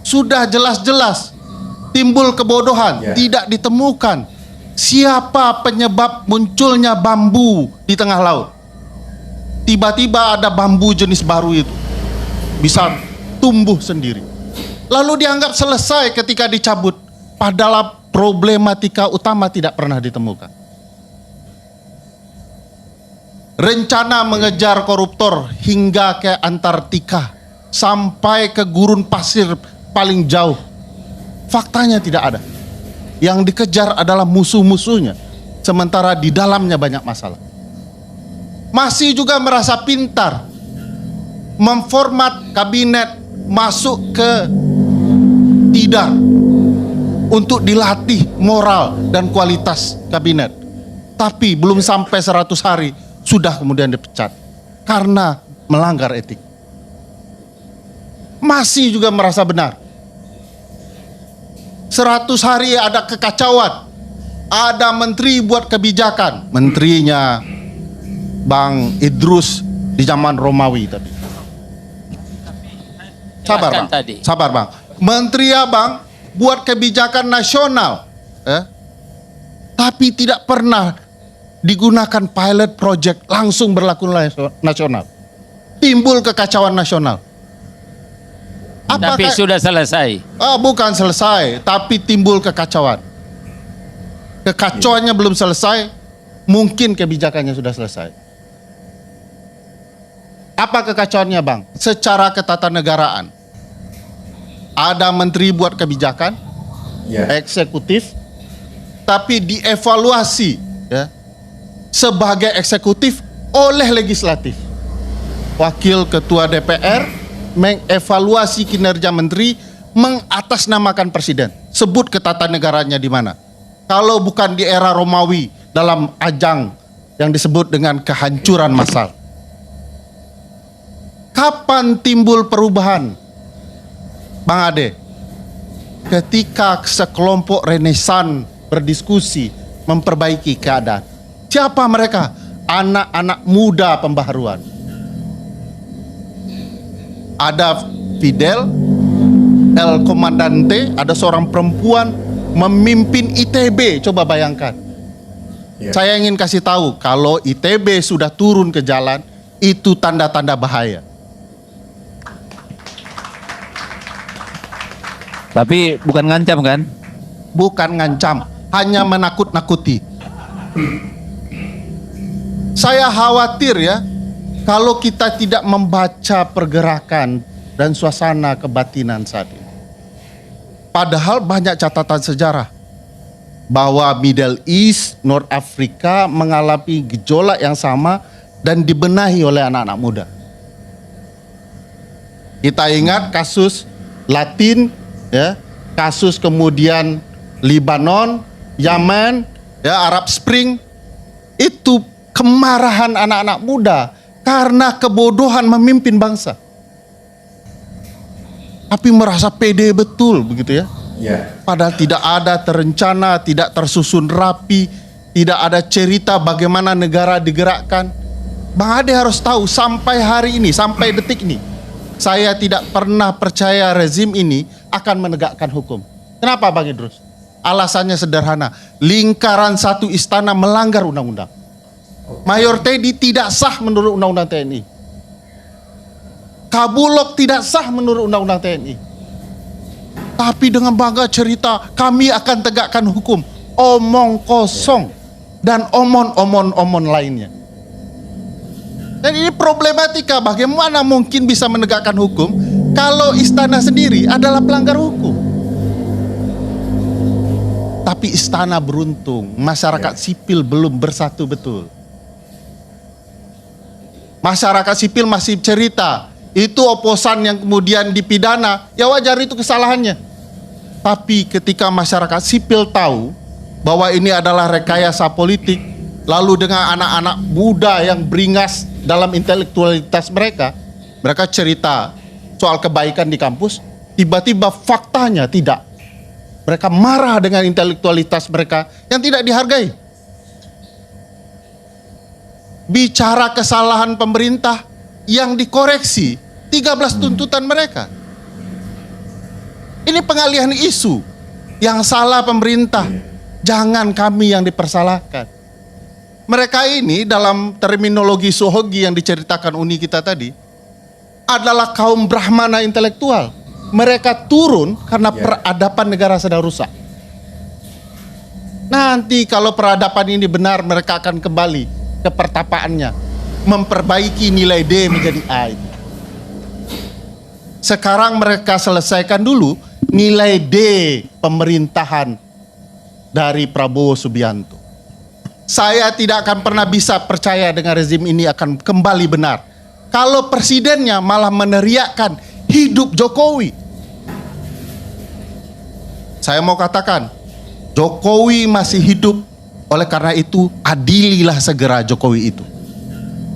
Sudah jelas-jelas timbul kebodohan, tidak ditemukan siapa penyebab munculnya bambu di tengah laut. Tiba-tiba ada bambu jenis baru itu bisa tumbuh sendiri. Lalu dianggap selesai ketika dicabut, padahal problematika utama tidak pernah ditemukan. Rencana mengejar koruptor hingga ke Antartika, sampai ke gurun pasir paling jauh. Faktanya tidak ada. Yang dikejar adalah musuh-musuhnya, sementara di dalamnya banyak masalah. Masih juga merasa pintar memformat kabinet masuk ke tidar untuk dilatih moral dan kualitas kabinet. Tapi belum sampai 100 hari sudah kemudian dipecat karena melanggar etik. Masih juga merasa benar. 100 hari ada kekacauan. Ada menteri buat kebijakan. Menterinya Bang Idrus di zaman Romawi tadi. Sabar Bang. Sabar Bang. Menteri Abang buat kebijakan nasional. Tapi tidak pernah digunakan pilot project langsung berlaku nasional. Timbul kekacauan nasional. Apakah, tapi sudah selesai. Bukan selesai, tapi timbul kekacauan. Kekacauannya belum selesai, mungkin kebijakannya sudah selesai. Apa kekacauannya Bang? Secara ketatanegaraan. Ada menteri buat kebijakan, eksekutif, tapi dievaluasi sebagai eksekutif oleh legislatif. Wakil ketua DPR mengevaluasi kinerja menteri, mengatasnamakan presiden. Sebut ketatanegaranya di mana? Kalau bukan di era Romawi dalam ajang yang disebut dengan kehancuran massal. Kapan timbul perubahan, Bang Ade? Ketika sekelompok renesan berdiskusi memperbaiki keadaan. Siapa mereka? Anak-anak muda pembaharuan. Ada Fidel, El Comandante, ada seorang perempuan memimpin ITB. Coba bayangkan. Saya ingin kasih tahu, kalau ITB sudah turun ke jalan, itu tanda-tanda bahaya. Tapi bukan ngancam kan? Bukan ngancam, hanya menakut-nakuti. Saya khawatir ya, kalau kita tidak membaca pergerakan dan suasana kebatinan saat ini. Padahal banyak catatan sejarah bahwa Middle East, North Africa mengalami gejolak yang sama dan dibenahi oleh anak-anak muda. Kita ingat kasus Latin, kasus kemudian Libanon, Yaman, Arab Spring, itu kemarahan anak-anak muda karena kebodohan memimpin bangsa. Tapi merasa pede betul begitu ya. Padahal tidak ada terencana, tidak tersusun rapi, tidak ada cerita bagaimana negara digerakkan. Bang Ade harus tahu sampai hari ini, sampai detik ini, saya tidak pernah percaya rezim ini akan menegakkan hukum. Kenapa Bang Idrus? Alasannya sederhana, lingkaran satu istana melanggar undang-undang. Mayor Teddy tidak sah menurut undang-undang TNI. Kabulok tidak sah menurut undang-undang TNI. Tapi dengan bangga cerita, kami akan tegakkan hukum. Omong kosong dan omon lainnya. Dan ini problematika, bagaimana mungkin bisa menegakkan hukum kalau istana sendiri adalah pelanggar hukum. Tapi istana beruntung, masyarakat sipil belum bersatu betul. Masyarakat sipil masih cerita, itu oposan yang kemudian dipidana, ya wajar itu kesalahannya. Tapi ketika masyarakat sipil tahu bahwa ini adalah rekayasa politik, lalu dengan anak-anak muda yang beringas dalam intelektualitas mereka, mereka cerita soal kebaikan di kampus, tiba-tiba faktanya tidak. Mereka marah dengan intelektualitas mereka yang tidak dihargai. Bicara kesalahan pemerintah yang dikoreksi 13 tuntutan mereka. Ini pengalihan isu. Yang salah pemerintah, jangan kami yang dipersalahkan. Mereka ini dalam terminologi Sohogi yang diceritakan Uni kita tadi adalah kaum Brahmana intelektual. Mereka turun karena peradaban negara sedang rusak. Nanti kalau peradaban ini benar, mereka akan kembali ke pertapaannya, memperbaiki nilai D menjadi A. Sekarang mereka selesaikan dulu nilai D pemerintahan dari Prabowo Subianto. Saya tidak akan pernah bisa percaya dengan rezim ini akan kembali benar kalau presidennya malah meneriakkan hidup Jokowi. Saya mau katakan, Jokowi masih hidup, oleh karena itu adililah segera Jokowi itu.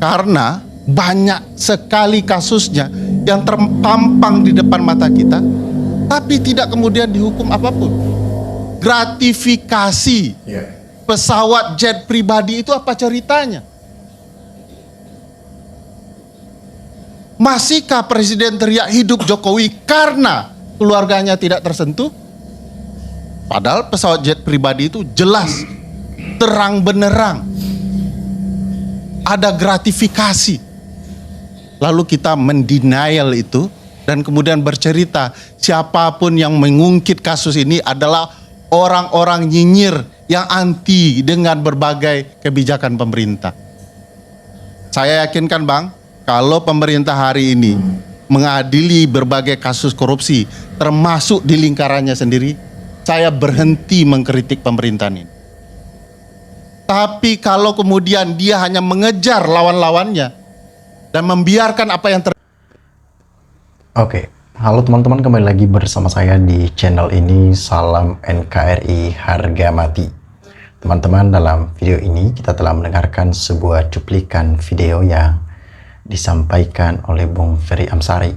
Karena banyak sekali kasusnya yang terpampang di depan mata kita, tapi tidak kemudian dihukum apapun. Gratifikasi pesawat jet pribadi itu apa ceritanya? Masihkah presiden teriak hidup Jokowi karena keluarganya tidak tersentuh? Padahal pesawat jet pribadi itu jelas, terang benerang, ada gratifikasi. Lalu kita mendenial itu dan kemudian bercerita siapapun yang mengungkit kasus ini adalah orang-orang nyinyir yang anti dengan berbagai kebijakan pemerintah. Saya yakinkan Bang, kalau pemerintah hari ini mengadili berbagai kasus korupsi, termasuk di lingkarannya sendiri, saya berhenti mengkritik pemerintahan ini. Tapi kalau kemudian dia hanya mengejar lawan-lawannya dan membiarkan apa yang Oke, halo teman-teman, kembali lagi bersama saya di channel ini. Salam NKRI harga mati. Teman-teman, dalam video ini kita telah mendengarkan sebuah cuplikan video yang disampaikan oleh Bung Ferry Amsari.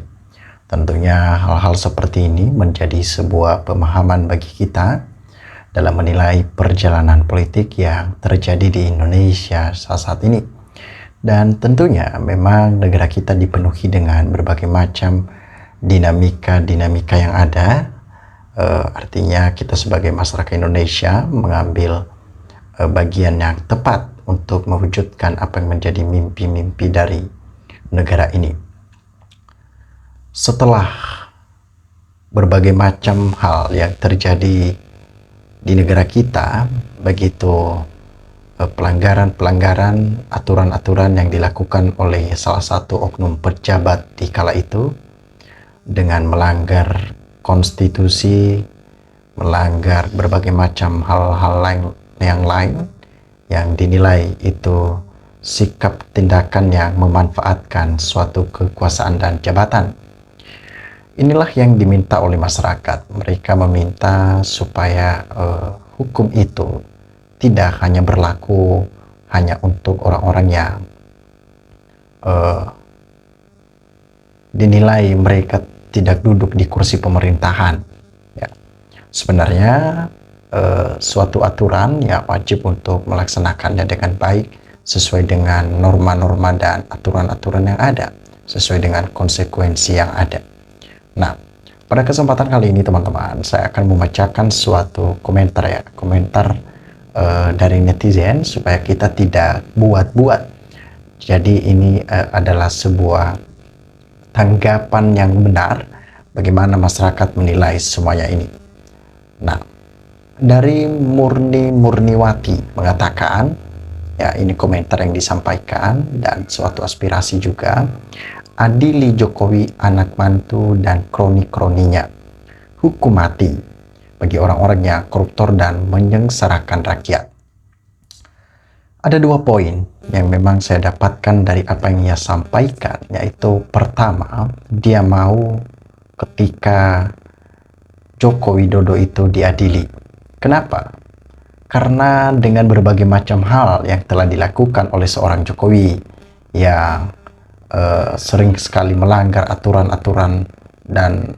Tentunya hal-hal seperti ini menjadi sebuah pemahaman bagi kita dalam menilai perjalanan politik yang terjadi di Indonesia saat ini. Dan tentunya memang negara kita dipenuhi dengan berbagai macam dinamika-dinamika yang ada. Artinya kita sebagai masyarakat Indonesia mengambil bagian yang tepat untuk mewujudkan apa yang menjadi mimpi-mimpi dari negara ini. Setelah berbagai macam hal yang terjadi di negara kita, begitu pelanggaran-pelanggaran aturan-aturan yang dilakukan oleh salah satu oknum pejabat di kala itu dengan melanggar konstitusi, melanggar berbagai macam hal-hal yang lain yang dinilai itu sikap tindakan yang memanfaatkan suatu kekuasaan dan jabatan. Inilah yang diminta oleh masyarakat. Mereka meminta supaya hukum itu tidak hanya berlaku hanya untuk orang-orang yang dinilai mereka tidak duduk di kursi pemerintahan. Ya. Sebenarnya suatu aturan ya wajib untuk melaksanakannya dengan baik sesuai dengan norma-norma dan aturan-aturan yang ada, sesuai dengan konsekuensi yang ada. Nah, pada kesempatan kali ini teman-teman, saya akan membacakan suatu komentar ya, komentar dari netizen supaya kita tidak buat-buat. Jadi ini adalah sebuah tanggapan yang benar bagaimana masyarakat menilai semuanya ini. Nah, dari Murniwati mengatakan, ya ini komentar yang disampaikan dan suatu aspirasi juga. Adili Jokowi anak mantu dan kroni-kroninya. Hukum mati bagi orang-orang yang koruptor dan menyengsarakan rakyat. Ada dua poin yang memang saya dapatkan dari apa yang ia sampaikan, yaitu pertama, dia mau ketika Joko Widodo itu diadili. Kenapa? Karena dengan berbagai macam hal yang telah dilakukan oleh seorang Jokowi yang sering sekali melanggar aturan-aturan dan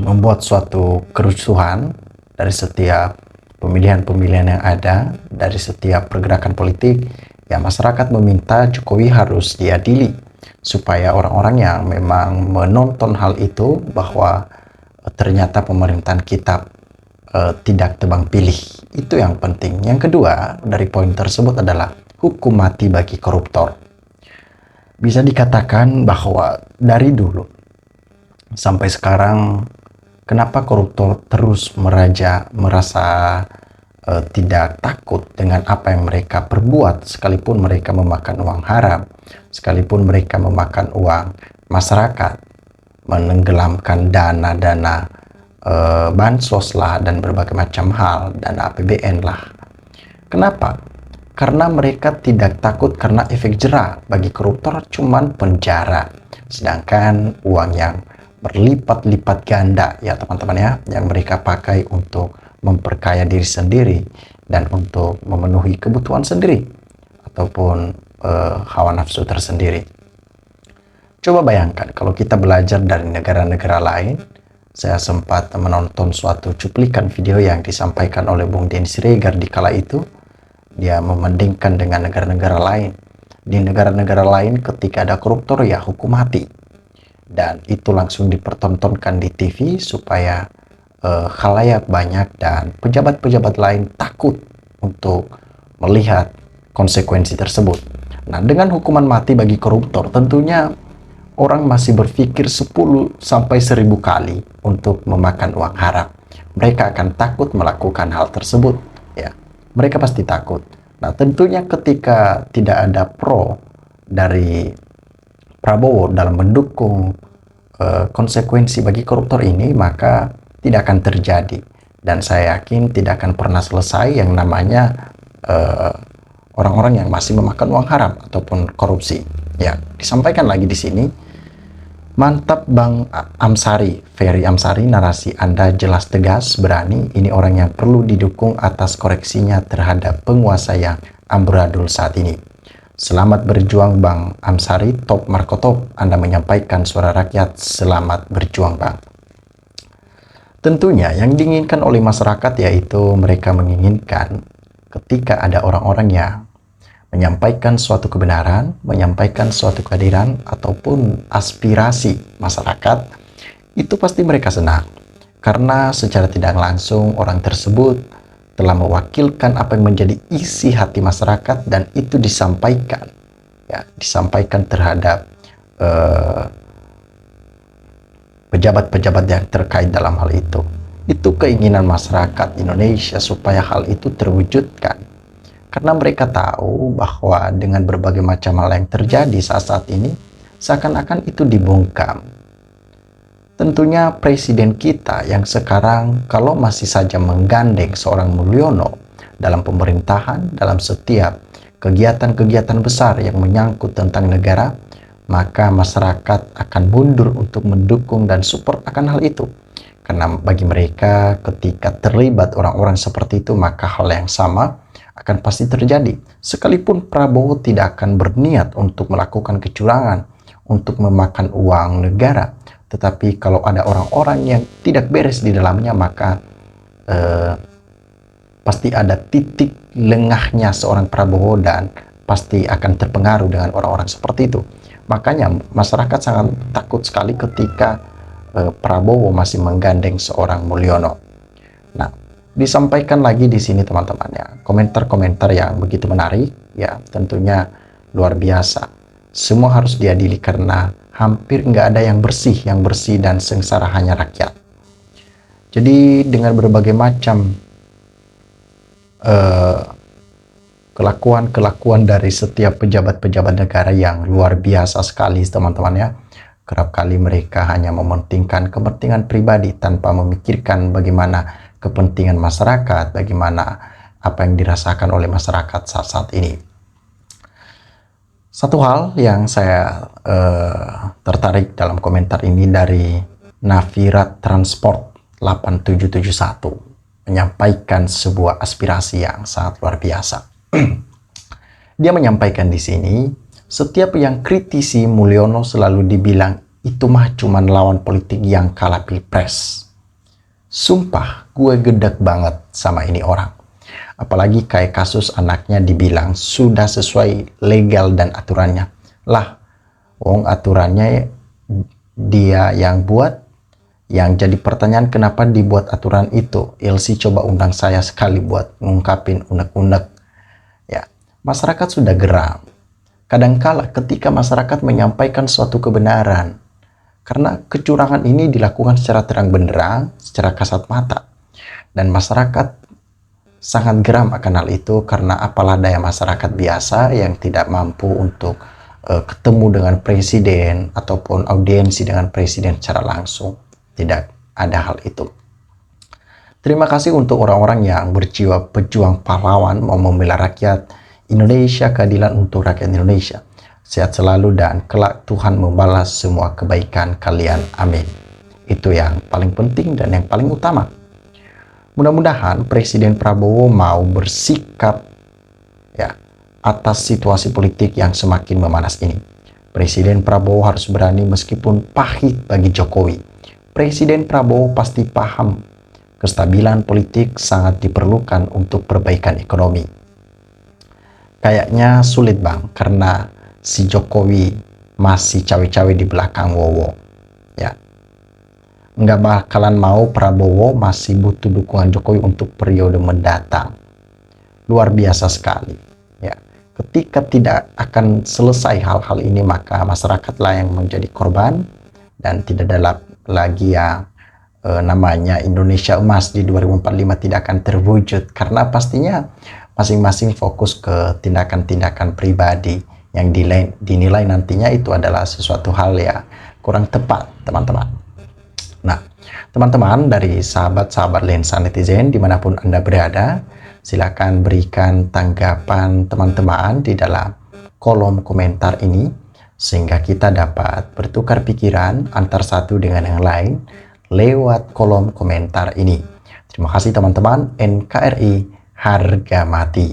membuat suatu kerusuhan dari setiap pemilihan-pemilihan yang ada, dari setiap pergerakan politik, ya masyarakat meminta Jokowi harus diadili supaya orang-orang yang memang menonton hal itu bahwa ternyata pemerintahan kita tidak tebang pilih. Itu yang penting. Yang kedua dari poin tersebut adalah hukum mati bagi koruptor. Bisa dikatakan bahwa dari dulu sampai sekarang, kenapa koruptor terus merasa tidak takut dengan apa yang mereka perbuat, sekalipun mereka memakan uang haram, sekalipun mereka memakan uang masyarakat, menenggelamkan dana-dana bansos lah dan berbagai macam hal, dana APBN lah. Kenapa? Karena mereka tidak takut karena efek jera. Bagi koruptor cuman penjara, sedangkan uang yang berlipat-lipat ganda ya teman-teman ya, yang mereka pakai untuk memperkaya diri sendiri dan untuk memenuhi kebutuhan sendiri ataupun hawa nafsu tersendiri. Coba bayangkan kalau kita belajar dari negara-negara lain. Saya sempat menonton suatu cuplikan video yang disampaikan oleh Bung Denny Siregar di kala itu. Dia membandingkan dengan negara-negara lain. Di negara-negara lain ketika ada koruptor ya hukum mati. Dan itu langsung dipertontonkan di TV supaya khalayak banyak dan pejabat-pejabat lain takut untuk melihat konsekuensi tersebut. Nah, dengan hukuman mati bagi koruptor tentunya orang masih berpikir 10 sampai 1000 kali untuk memakan uang haram. Mereka akan takut melakukan hal tersebut ya. Mereka pasti takut. Nah, tentunya ketika tidak ada pro dari Prabowo dalam mendukung konsekuensi bagi koruptor ini, maka tidak akan terjadi. Dan saya yakin tidak akan pernah selesai yang namanya orang-orang yang masih memakan uang haram ataupun korupsi. Ya, disampaikan lagi di sini. Mantap Bang Amsari, Ferry Amsari, narasi Anda jelas tegas, berani. Ini orang yang perlu didukung atas koreksinya terhadap penguasa yang amburadul saat ini. Selamat berjuang Bang Amsari, top Marco top. Anda menyampaikan suara rakyat, selamat berjuang Bang. Tentunya yang diinginkan oleh masyarakat yaitu mereka menginginkan ketika ada orang-orang yang menyampaikan suatu kebenaran, menyampaikan suatu kehadiran ataupun aspirasi masyarakat, itu pasti mereka senang. Karena secara tidak langsung orang tersebut telah mewakilkan apa yang menjadi isi hati masyarakat dan itu disampaikan. Ya, disampaikan terhadap pejabat-pejabat yang terkait dalam hal itu. Itu keinginan masyarakat Indonesia supaya hal itu terwujudkan. Karena mereka tahu bahwa dengan berbagai macam hal yang terjadi saat-saat ini, seakan-akan itu dibungkam. Tentunya presiden kita yang sekarang kalau masih saja menggandeng seorang Mulyono dalam pemerintahan, dalam setiap kegiatan-kegiatan besar yang menyangkut tentang negara, maka masyarakat akan mundur untuk mendukung dan support akan hal itu. Karena bagi mereka ketika terlibat orang-orang seperti itu, maka hal yang sama akan pasti terjadi. Sekalipun Prabowo tidak akan berniat untuk melakukan kecurangan, untuk memakan uang negara, tetapi kalau ada orang-orang yang tidak beres di dalamnya, maka pasti ada titik lengahnya seorang Prabowo dan pasti akan terpengaruh dengan orang-orang seperti itu. Makanya masyarakat sangat takut sekali ketika Prabowo masih menggandeng seorang Mulyono. Nah, disampaikan lagi di sini teman-teman ya, komentar-komentar yang begitu menarik ya, tentunya luar biasa. Semua harus diadili karena hampir nggak ada yang bersih dan sengsara hanya rakyat. Jadi dengan berbagai macam kelakuan dari setiap pejabat-pejabat negara yang luar biasa sekali teman-teman ya. Kerap kali mereka hanya mementingkan kepentingan pribadi tanpa memikirkan bagaimana kepentingan masyarakat, bagaimana apa yang dirasakan oleh masyarakat saat-saat ini. Satu hal yang saya tertarik dalam komentar ini dari Navirat Transport 8771 menyampaikan sebuah aspirasi yang sangat luar biasa. Dia menyampaikan di sini, setiap yang kritisi Mulyono selalu dibilang itu mah cuman lawan politik yang kalah pilpres. Sumpah, gue gedek banget sama ini orang. Apalagi kayak kasus anaknya dibilang sudah sesuai legal dan aturannya. Lah, wong aturannya dia yang buat, Yang jadi pertanyaan kenapa dibuat aturan itu? Ilsi coba undang saya sekali buat ngungkapin unek-unek. Ya, masyarakat sudah geram. Kadangkala ketika masyarakat menyampaikan suatu kebenaran, karena kecurangan ini dilakukan secara terang benderang, secara kasat mata. Dan masyarakat sangat geram akan hal itu karena apalah daya masyarakat biasa yang tidak mampu untuk ketemu dengan presiden ataupun audiensi dengan presiden secara langsung. Tidak ada hal itu. Terima kasih untuk orang-orang yang berjiwa pejuang pahlawan mau membela rakyat Indonesia, keadilan untuk rakyat Indonesia. Sehat selalu dan kelak Tuhan membalas semua kebaikan kalian. Amin. Itu yang paling penting dan yang paling utama. Mudah-mudahan Presiden Prabowo mau bersikap ya atas situasi politik yang semakin memanas ini. Presiden Prabowo harus berani meskipun pahit bagi Jokowi. Presiden Prabowo pasti paham kestabilan politik sangat diperlukan untuk perbaikan ekonomi. Kayaknya sulit bang, karena si Jokowi masih cawe-cawe di belakang Wowo. Ya, nggak bakalan mau Prabowo masih butuh dukungan Jokowi untuk periode mendatang. Luar biasa sekali. Ya, ketika tidak akan selesai hal-hal ini, maka masyarakatlah yang menjadi korban dan tidak ada lagi yang namanya Indonesia Emas di 2045 tidak akan terwujud, karena pastinya masing-masing fokus ke tindakan-tindakan pribadi yang dinilai nantinya itu adalah sesuatu hal yang kurang tepat, teman-teman. Nah, teman-teman dari sahabat-sahabat lensa netizen dimanapun Anda berada, silakan berikan tanggapan teman-teman di dalam kolom komentar ini, sehingga kita dapat bertukar pikiran antar satu dengan yang lain lewat kolom komentar ini. Terima kasih teman-teman. NKRI harga mati.